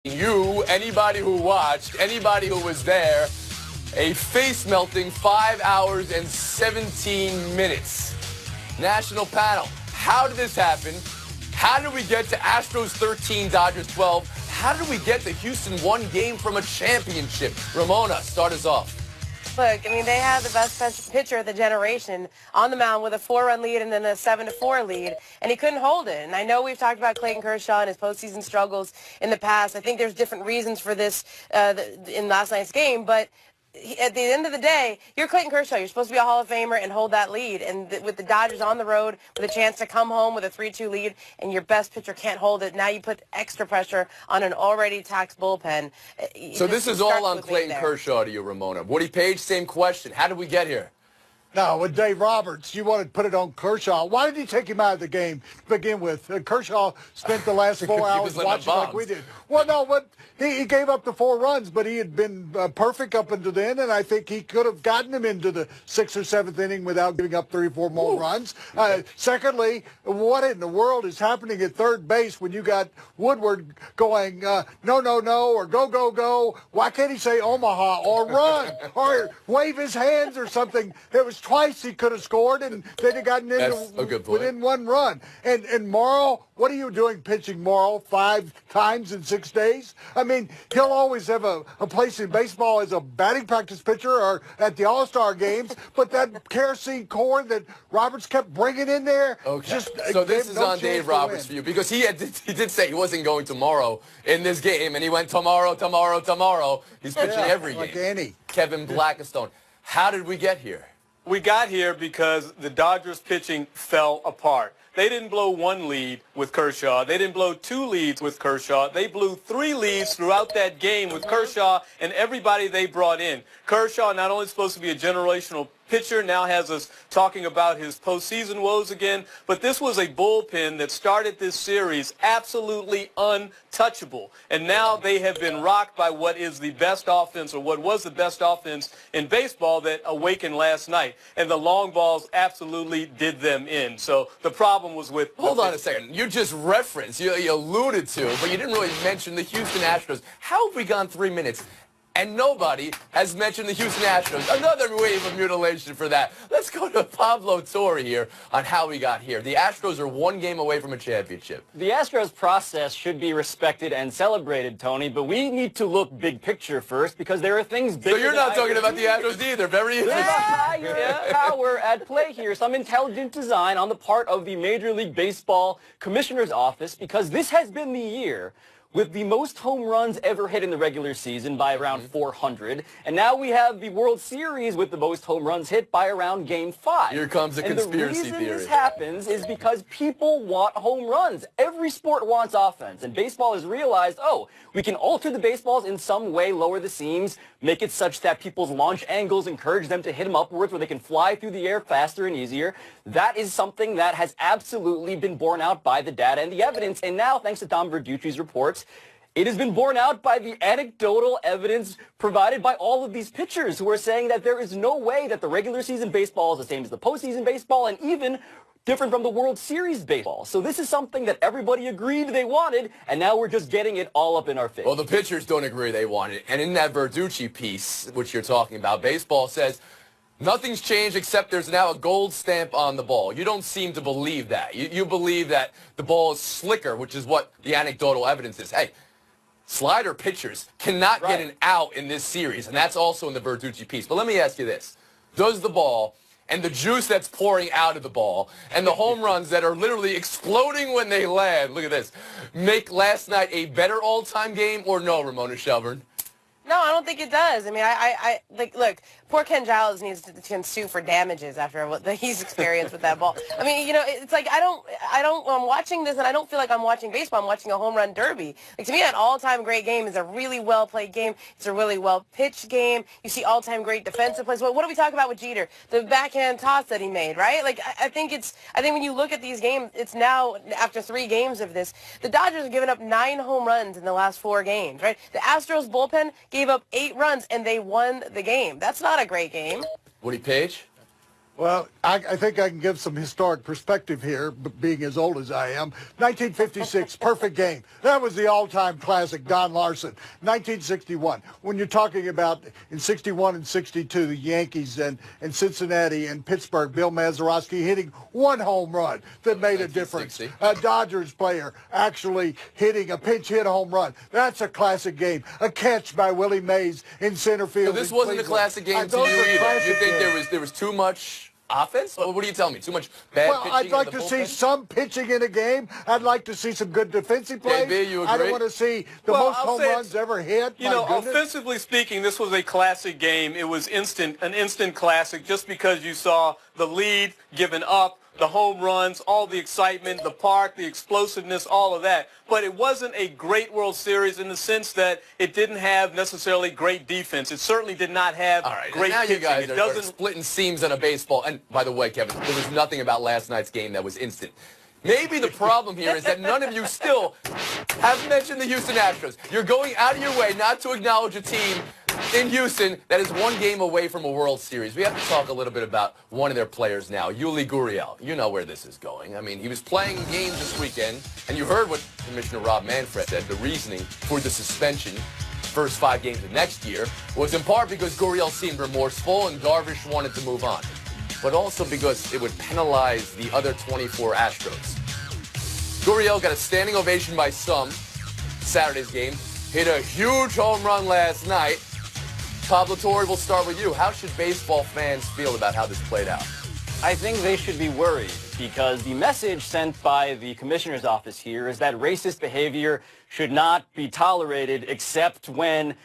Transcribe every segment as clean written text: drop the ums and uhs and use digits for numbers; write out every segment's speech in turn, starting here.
You, anybody who watched, anybody who was there, a face-melting 5 hours and 17 minutes. National panel, how did this happen? How did we get to Astros 13, Dodgers 12? How did we get to Houston one game from a championship? Ramona, start us off. Look, I mean, they had the best pitcher of the generation on the mound with a 4-run lead and then a 7-4 lead, and he couldn't hold it. And I know we've talked about Clayton Kershaw and his postseason struggles in the past. I think there's different reasons for this in last night's game, but at the end of the day, you're Clayton Kershaw. You're supposed to be a Hall of Famer and hold that lead. And with the Dodgers on the road with a chance to come home with a 3-2 lead and your best pitcher can't hold it, now you put extra pressure on an already taxed bullpen. So this is all on Clayton Kershaw to you, Ramona. Woody Page, same question. How did we get here? No, with Dave Roberts, you want to put it on Kershaw. Why did he take him out of the game to begin with? Kershaw spent the last 4 hours watching like we did. Well, no, but he gave up the 4 runs, but he had been perfect up until then, and I think he could have gotten him into the 6th or 7th inning without giving up 3 or 4 more runs. Secondly, what in the world is happening at third base when you got Woodward going, no, no, no, or go, go, go? Why can't he say Omaha or run or wave his hands or something? It was twice he could have scored, and they'd have gotten into within 1 run. And Morrow, what are you doing pitching Morrow 5 times in 6 days? I mean, he'll always have a place in baseball as a batting practice pitcher or at the All-Star games, but that kerosene core that Roberts kept bringing in there, so this is on Dave Roberts for you, because he did say he wasn't going tomorrow in this game, and he went tomorrow, tomorrow, tomorrow. He's pitching every game. Like Annie. Kevin Blackistone, how did we get here? We got here because the Dodgers pitching fell apart. They didn't blow 1 lead with Kershaw. They didn't blow 2 leads with Kershaw. They blew 3 leads throughout that game with Kershaw and everybody they brought in. Kershaw, not only supposed to be a generational pitcher, now has us talking about his postseason woes again, but this was a bullpen that started this series absolutely untouchable. And now they have been rocked by what is the best offense, or what was the best offense in baseball, that awakened last night. And the long balls absolutely did them in. So the problem was with... Hold on a second. You just referenced, you alluded to, but you didn't really mention the Houston Astros. How have we gone 3 minutes? And nobody has mentioned the Houston Astros. Another wave of mutilation for that. Let's go to Pablo Torre here on how we got here. The Astros are 1 game away from a championship. The Astros process should be respected and celebrated, Tony, but we need to look big picture first, because there are things bigger. So you're not talking about the Astros either. Very interesting. Yeah, power at play here. Some intelligent design on the part of the Major League Baseball Commissioner's Office, because this has been the year with the most home runs ever hit in the regular season by around 400. And now we have the World Series with the most home runs hit by around Game 5. Here comes a conspiracy theory. And the reason this happens is because people want home runs. Every sport wants offense. And baseball has realized, oh, we can alter the baseballs in some way, lower the seams, make it such that people's launch angles encourage them to hit them upwards where they can fly through the air faster and easier. That is something that has absolutely been borne out by the data and the evidence. And now, thanks to Tom Verducci's reports, it has been borne out by the anecdotal evidence provided by all of these pitchers who are saying that there is no way that the regular season baseball is the same as the postseason baseball, and even different from the World Series baseball. So this is something that everybody agreed they wanted, and now we're just getting it all up in our face. Well, the pitchers don't agree they want it. And in that Verducci piece, which you're talking about, baseball says nothing's changed except there's now a gold stamp on the ball. You don't seem to believe that. You believe that the ball is slicker, which is what the anecdotal evidence is. Hey, slider pitchers cannot get an out in this series, and that's also in the Verducci piece. But let me ask you this. Does the ball and the juice that's pouring out of the ball and the home runs that are literally exploding when they land, look at this, make last night a better all-time game, or no, Ramona Shelburne? No, I don't think it does. I mean, look, poor Ken Giles needs to sue for damages after what he's experienced with that ball. I mean, you know, it's like I'm watching this and I don't feel like I'm watching baseball. I'm watching a home run derby. Like, to me, an all-time great game is a really well-played game. It's a really well-pitched game. You see all-time great defensive plays. What do we talk about with Jeter? The backhand toss that he made, right? Like, I think when you look at these games, it's now, after 3 games of this, the Dodgers have given up 9 home runs in the last 4 games, right? The Astros bullpen gave up 8 runs, and they won the game. That's not a great game. Woody Page? Well, I think I can give some historic perspective here, being as old as I am. 1956, perfect game. That was the all-time classic, Don Larson. 1961, when you're talking about in 61 and 62, the Yankees and Cincinnati and Pittsburgh, Bill Mazeroski hitting one home run that made a difference. A Dodgers player actually hitting a pinch hit home run. That's a classic game. A catch by Willie Mays in center field. So this wasn't a classic game to you either. You think there was too much offense? What are you telling me? Too much bad pitching? Well, I'd like to see some pitching in a game. I'd like to see some good defensive plays. JB, you agree? I don't want to see the most home runs ever hit. You know, offensively speaking, this was a classic game. It was an instant classic just because you saw the lead given up, the home runs, all the excitement, the park, the explosiveness, all of that. But it wasn't a great World Series in the sense that it didn't have necessarily great defense. It certainly did not have great now pitching. You guys are splitting seams on a baseball. And by the way, Kevin, there was nothing about last night's game that was instant. Maybe the problem here is that none of you still have mentioned the Houston Astros. You're going out of your way not to acknowledge a team in Houston that is one game away from a World Series. We have to talk a little bit about one of their players now, Yuli Gurriel. You know where this is going. I mean, he was playing games this weekend, and you heard what Commissioner Rob Manfred said. The reasoning for the suspension, first 5 games of next year, was in part because Gurriel seemed remorseful and Darvish wanted to move on, but also because it would penalize the other 24 Astros. Gurriel got a standing ovation by some Saturday's game, hit a huge home run last night. Pablo Torre, we'll start with you. How should baseball fans feel about how this played out? I think they should be worried because the message sent by the commissioner's office here is that racist behavior should not be tolerated except when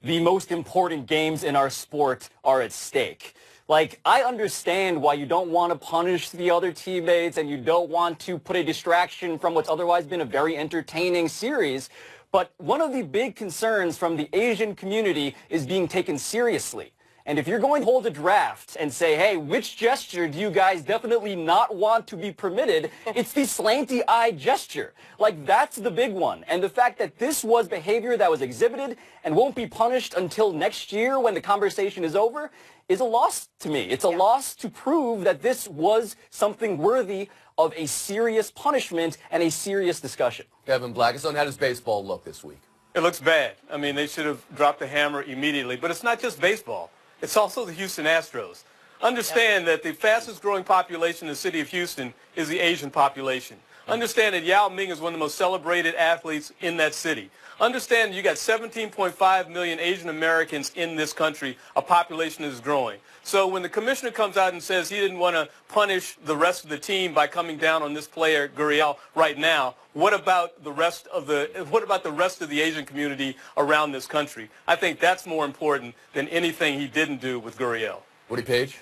the most important games in our sport are at stake. Like, I understand why you don't want to punish the other teammates and you don't want to put a distraction from what's otherwise been a very entertaining series. But one of the big concerns from the Asian community is being taken seriously. And if you're going to hold a draft and say, hey, which gesture do you guys definitely not want to be permitted, it's the slanty eye gesture. Like, that's the big one. And the fact that this was behavior that was exhibited and won't be punished until next year when the conversation is over is a loss to me. It's a loss to prove that this was something worthy of a serious punishment and a serious discussion. Kevin Blackstone, how does baseball look this week? It looks bad. I mean, they should have dropped the hammer immediately. But it's not just baseball. It's also the Houston Astros. Understand that the fastest growing population in the city of Houston is the Asian population. Understand that Yao Ming is one of the most celebrated athletes in that city. Understand you got 17.5 million Asian Americans in this country. A population that is growing. So when the commissioner comes out and says he didn't want to punish the rest of the team by coming down on this player Gurriel right now, what about the rest of the Asian community around this country? I think that's more important than anything he didn't do with Gurriel. Woody Page?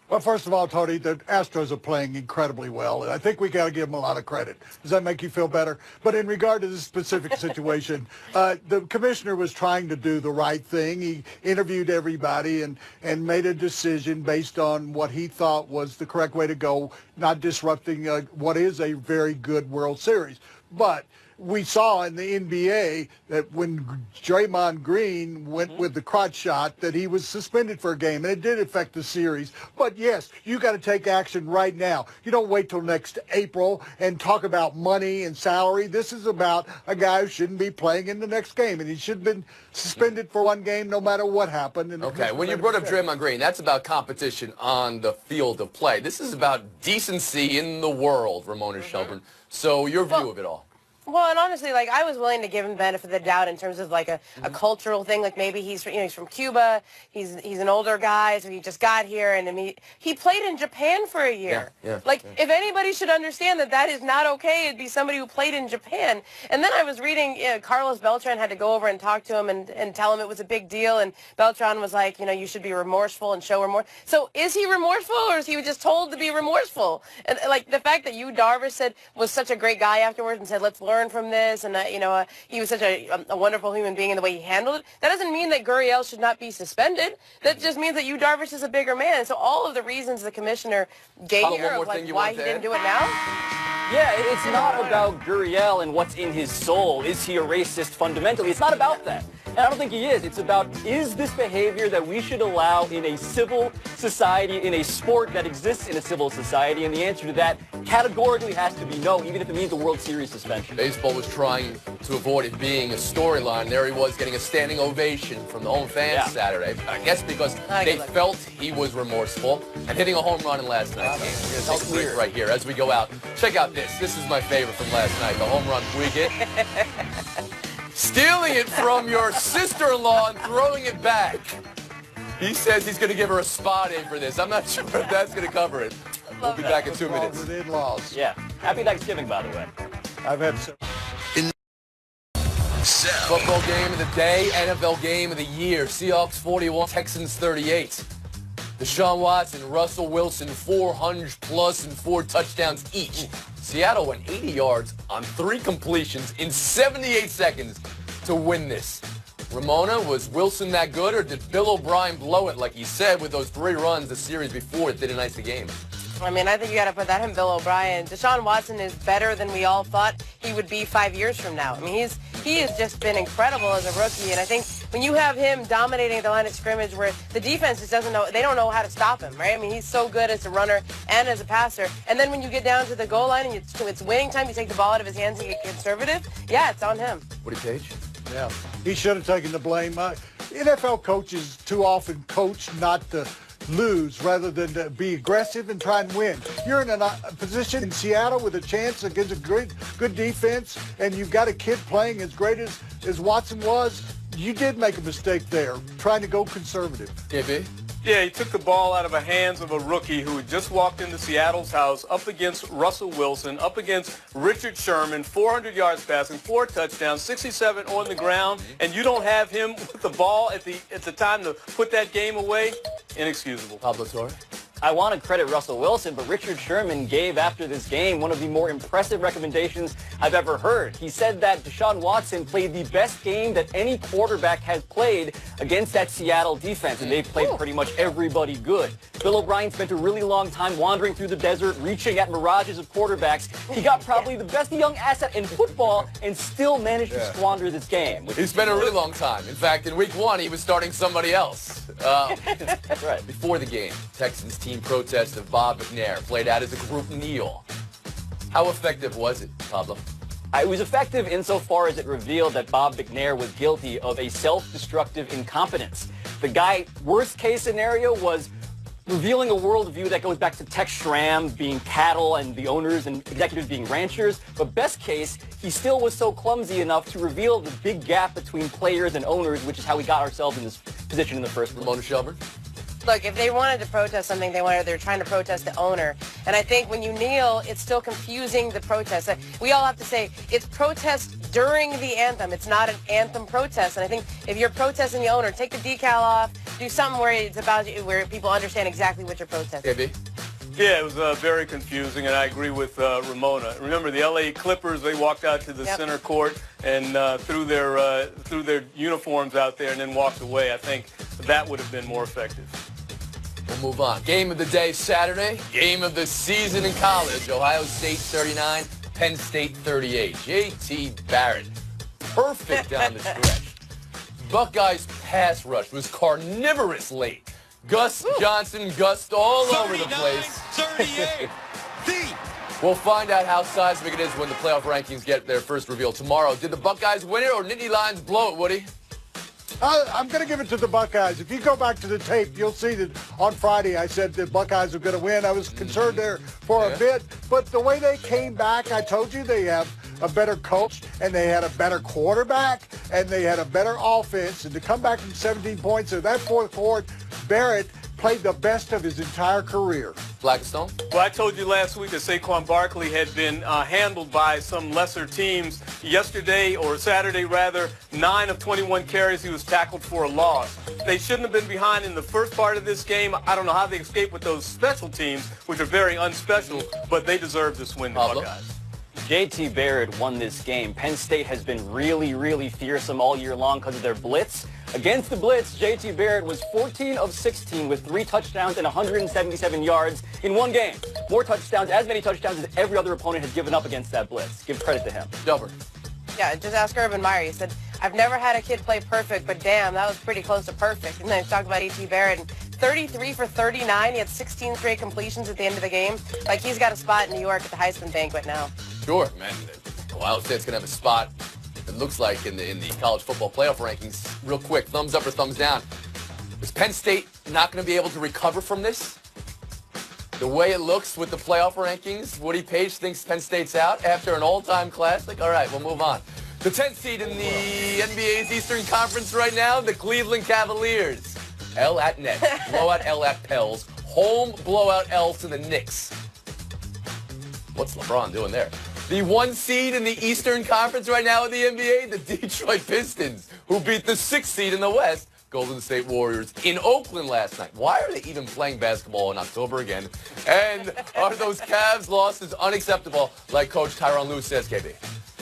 Well, first of all, Tony, the Astros are playing incredibly well, and I think we got to give them a lot of credit. Does that make you feel better? But in regard to this specific situation, the commissioner was trying to do the right thing. He interviewed everybody and made a decision based on what he thought was the correct way to go, not disrupting what is a very good World Series. But we saw in the NBA that when Draymond Green went with the crotch shot that he was suspended for a game, and it did affect the series. But, yes, you got to take action right now. You don't wait till next April and talk about money and salary. This is about a guy who shouldn't be playing in the next game, and he should have been suspended for one game no matter what happened. And okay, when you brought up Draymond Green, that's about competition on the field of play. This is about decency in the world, Ramona Shelburne. So your view of it all. Well, and honestly, like, I was willing to give him benefit of the doubt in terms of like a cultural thing. Like, maybe he's from Cuba. He's an older guy, so he just got here, and I mean, he played in Japan for a year. If anybody should understand that is not okay, it'd be somebody who played in Japan. And then I was reading, Carlos Beltran had to go over and talk to him and tell him it was a big deal, and Beltran was like, you should be remorseful and show remorse. So is he remorseful, or is he just told to be remorseful? And like the fact that Darvish said was such a great guy afterwards and said, let's learn from this, and he was such a wonderful human being in the way he handled it. That doesn't mean that Gurriel should not be suspended. That just means that Darvish is a bigger man. So all of the reasons the commissioner gave here of like why he didn't do it now. Yeah, it's not about Gurriel and what's in his soul. Is he a racist fundamentally? It's not about that. And I don't think he is. It's about, is this behavior that we should allow in a civil society, in a sport that exists in a civil society? And the answer to that categorically has to be no, even if it means a World Series suspension. Baseball was trying to avoid it being a storyline. There he was getting a standing ovation from the home fans Saturday. I guess because they felt he was remorseful and hitting a home run in last night's game. We're going to take a break right here as we go out. Check out this. This is my favorite from last night, the home run weekend. Stealing it from your sister-in-law and throwing it back. He says he's going to give her a spa day for this. I'm not sure if that's going to cover it. We'll be back in 2 minutes. In-laws. Yeah. Happy Thanksgiving, by the way. I've had some. Football game of the day, NFL game of the year. Seahawks 41, Texans 38. Deshaun Watson, Russell Wilson, 400-plus and 4 touchdowns each. Seattle went 80 yards on 3 completions in 78 seconds to win this. Ramona, was Wilson that good, or did Bill O'Brien blow it like he said with those 3 runs the series before it didn't ice the game? I mean, I think you got to put that in Bill O'Brien. Deshaun Watson is better than we all thought he would be 5 years from now. I mean, he has just been incredible as a rookie, and I think when you have him dominating the line of scrimmage where the defense just doesn't know, they don't know how to stop him, right? I mean, he's so good as a runner and as a passer. And then when you get down to the goal line and it's winning time, you take the ball out of his hands and get conservative. Yeah, it's on him. Woody Page? Yeah, he should have taken the blame. NFL coaches too often coach not to lose rather than to be aggressive and try and win. You're in a position in Seattle with a chance against a good defense, and you've got a kid playing as great as Watson was. You did make a mistake there, trying to go conservative. KB? Yeah, he took the ball out of the hands of a rookie who had just walked into Seattle's house up against Russell Wilson, up against Richard Sherman, 400 yards passing, 4 touchdowns, 67 on the ground, and you don't have him with the ball at the time to put that game away? Inexcusable. Pablo Torre? I want to credit Russell Wilson, but Richard Sherman gave after this game one of the more impressive recommendations I've ever heard. He said that Deshaun Watson played the best game that any quarterback has played against that Seattle defense, and they've played pretty much everybody good. Bill O'Brien spent a really long time wandering through the desert, reaching at mirages of quarterbacks. He got probably the best young asset in football and still managed to squander this game. He spent a really long time. In fact, in week 1, he was starting somebody else. Right. Before the game, Texans team protest of Bob McNair played out as a group kneel. How effective was it, Pablo? It was effective insofar as it revealed that Bob McNair was guilty of a self-destructive incompetence. The guy, worst case scenario, was revealing a worldview that goes back to Tex Schramm being cattle and the owners and executives being ranchers. But best case, he still was so clumsy enough to reveal the big gap between players and owners, which is how we got ourselves in this position in the first place. Ramona Shelburne? Look, if they wanted to protest something, they're trying to protest the owner. And I think when you kneel, it's still confusing the protest. We all have to say it's protest during the anthem. It's not an anthem protest. And I think if you're protesting the owner, take the decal off, do something where it's about where people understand exactly what you're protesting. KB? Yeah, it was very confusing, and I agree with Ramona. Remember, the L.A. Clippers, they walked out to the center court and threw their uniforms out there and then walked away. I think that would have been more effective. We'll move on. Game of the day Saturday. Game of the season in college. Ohio State 39, Penn State 38. J.T. Barrett, perfect down the stretch. Buckeyes pass rush was carnivorous late. Gus Johnson gushed all over the place. 38. We'll find out how seismic it is when the playoff rankings get their first reveal tomorrow. Did the Buckeyes win it or Nittany Lions blow it, Woody? I'm going to give it to the Buckeyes. If you go back to the tape, you'll see that on Friday I said the Buckeyes were going to win. I was concerned there for a bit. But the way they came back, I told you they have a better coach, and they had a better quarterback, and they had a better offense. And to come back from 17 points in that fourth quarter, Barrett played the best of his entire career. Blackstone? Well, I told you last week that Saquon Barkley had been handled by some lesser teams. Yesterday, or Saturday rather, 9 of 21 carries, he was tackled for a loss. They shouldn't have been behind in the first part of this game. I don't know how they escaped with those special teams, which are very unspecial, but they deserve this win, the Buckeyes. J.T. Barrett won this game. Penn State has been really, really fearsome all year long because of their blitz. Against the blitz, J.T. Barrett was 14 of 16 with 3 touchdowns and 177 yards in one game. More touchdowns, as many touchdowns as every other opponent has given up against that blitz. Give credit to him. Delbert. Yeah, just ask Urban Meyer. He said, I've never had a kid play perfect, but damn, that was pretty close to perfect. And then talk about A.T. Barrett. 33 for 39. He had 16 straight completions at the end of the game. Like, he's got a spot in New York at the Heisman banquet now. Sure, man. Ohio State's going to have a spot, it looks like, in the college football playoff rankings. Real quick, thumbs up or thumbs down. Is Penn State not going to be able to recover from this? The way it looks with the playoff rankings, Woody Page thinks Penn State's out after an all-time classic. All right, we'll move on. The 10th seed in the NBA's Eastern Conference right now, the Cleveland Cavaliers. L at Nets, blowout L at Pels, home blowout L to the Knicks. What's LeBron doing there? The 1 seed in the Eastern Conference right now in the NBA, the Detroit Pistons, who beat the 6th seed in the West, Golden State Warriors, in Oakland last night. Why are they even playing basketball in October again? And are those Cavs losses unacceptable, like Coach Tyronn Lue says, KB?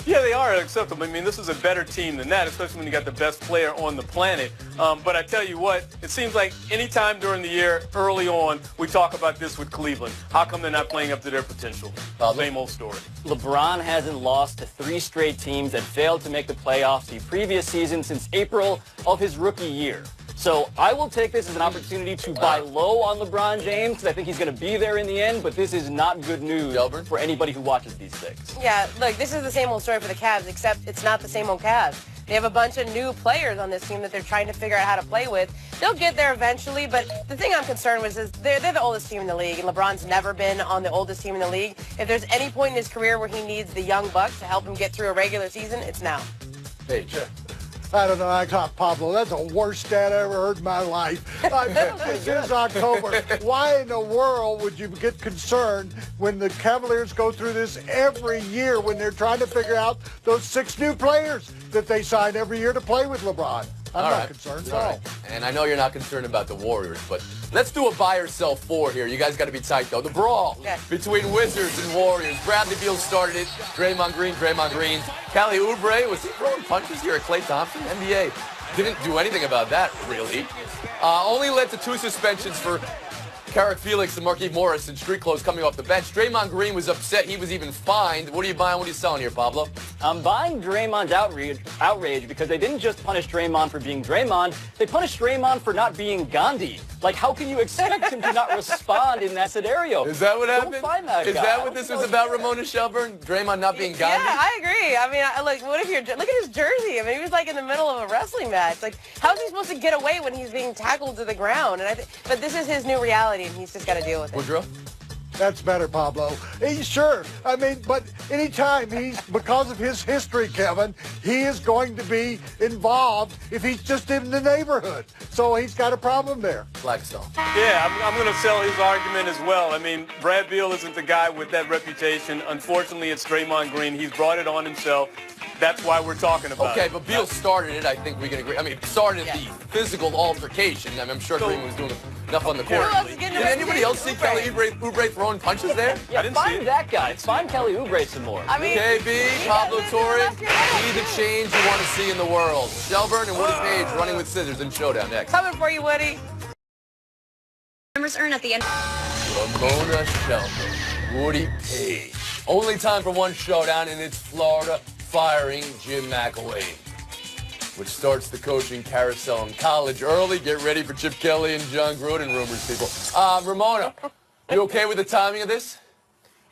Yeah, they are acceptable. I mean, this is a better team than that, especially when you got the best player on the planet. But I tell you what, it seems like any time during the year, early on, we talk about this with Cleveland. How come they're not playing up to their potential? Same old story. LeBron hasn't lost to 3 straight teams that failed to make the playoffs the previous season since April of his rookie year. So I will take this as an opportunity to buy low on LeBron James because I think he's going to be there in the end, but this is not good news for anybody who watches these things. Yeah, look, this is the same old story for the Cavs, except it's not the same old Cavs. They have a bunch of new players on this team that they're trying to figure out how to play with. They'll get there eventually, but the thing I'm concerned with is they're the oldest team in the league, and LeBron's never been on the oldest team in the league. If there's any point in his career where he needs the young bucks to help him get through a regular season, it's now. Hey, sure. I don't know. I got Pablo. That's the worst stat I ever heard in my life. This is October. Why in the world would you get concerned when the Cavaliers go through this every year when they're trying to figure out those 6 new players that they sign every year to play with LeBron? I'm not concerned at all. And I know you're not concerned about the Warriors, but let's do a buy or sell 4 here. You guys got to be tight, though. The brawl between Wizards and Warriors. Bradley Beal started it. Draymond Green. Kelly Oubre, was he throwing punches here at Klay Thompson? NBA didn't do anything about that, really. Only led to 2 suspensions for Carrick Felix and Markieff Morris in street clothes coming off the bench. Draymond Green was upset. He was even fined. What are you buying? What are you selling here, Pablo? I'm buying Draymond's outrage because they didn't just punish Draymond for being Draymond. They punished Draymond for not being Gandhi. Like, how can you expect him to not respond in that scenario? Is that what happened? Don't find that Is guy. that what this was about, Ramona Shelburne? Draymond not being Gandhi? Yeah, I agree. I mean, what if look at his jersey. I mean, he was like in the middle of a wrestling match. Like, how is he supposed to get away when he's being tackled to the ground? And but this is his new reality, and he's just got to deal with it. Woodrow? That's better, Pablo. Sure. I mean, but anytime because of his history, Kevin, he is going to be involved if he's just in the neighborhood. So he's got a problem there. Blackstone. Yeah, I'm going to sell his argument as well. I mean, Brad Beal isn't the guy with that reputation. Unfortunately, it's Draymond Green. He's brought it on himself. That's why we're talking about it. Okay, but Beal started it. I think we can agree. I mean, started the physical altercation. I mean, I'm sure Green was doing enough on the court. Did anybody else see Kelly Oubre throwing punches there? Yeah, find that guy. Find Kelly Oubre some more. I mean, KB, Pablo Torre, be the change you want to see in the world. Shelburne and Woody Page running with scissors in Showdown next. Coming for you, Woody. Members earn at the end. Ramona Shelburne, Woody Page. Only time for one showdown, and it's Florida firing Jim McElwain, which starts the coaching carousel in college early. Get ready for Chip Kelly and John Gruden rumors, people. Ramona, you okay with the timing of this?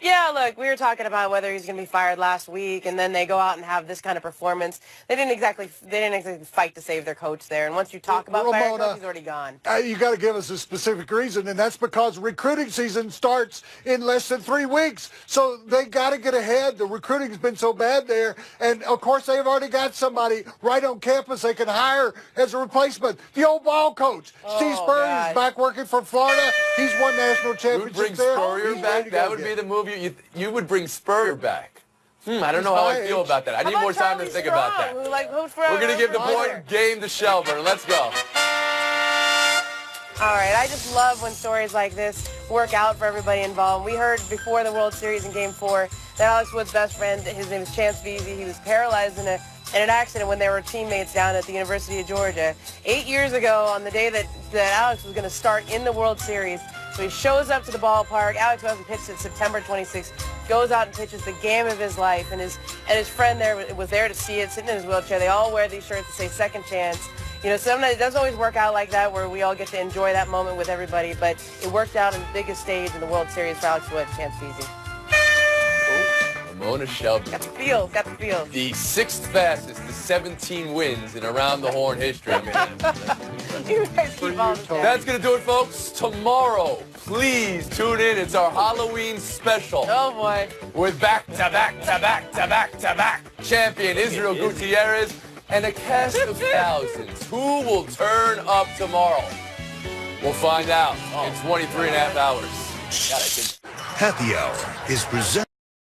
Yeah, look, we were talking about whether he's going to be fired last week, and then they go out and have this kind of performance. They didn't exactly fight to save their coach there. And once you talk about firing coach, he's already gone. You got to give us a specific reason, and that's because recruiting season starts in less than 3 weeks. So they got to get ahead. The recruiting's been so bad there, and of course they've already got somebody right on campus they can hire as a replacement. The old ball coach, Steve Spurrier, is back working for Florida. He's won national championships there. Spurrier back? That would be the move. You would bring Spurrier back. I don't know how I feel about that. I need more time to think about that. We're going to give the point game to Shelburne. Let's go. All right, I just love when stories like this work out for everybody involved. We heard before the World Series in Game 4 that Alex Wood's best friend, his name is Chance Veazey, he was paralyzed in an accident when they were teammates down at the University of Georgia. 8 years ago, on the day that Alex was going to start in the World Series, so he shows up to the ballpark. Alex Wood pitched it September 26th. goes out and pitches the game of his life, and his friend there was there to see it, sitting in his wheelchair. They all wear these shirts that say second chance. You know, sometimes it doesn't always work out like that where we all get to enjoy that moment with everybody, but it worked out on the biggest stage in the World Series for Alex Wood. Chance Beasley. Ramona Shelby. Got the feel. The 6th fastest to 17 wins in Around the Horn history. You guys keep all the That's going to do it, folks. Tomorrow, please tune in. It's our Halloween special. Oh, boy. With back-to-back champion Israel Gutierrez and a cast of thousands. Who will turn up tomorrow? We'll find out in 23 and a half hours. Happy Hour is presented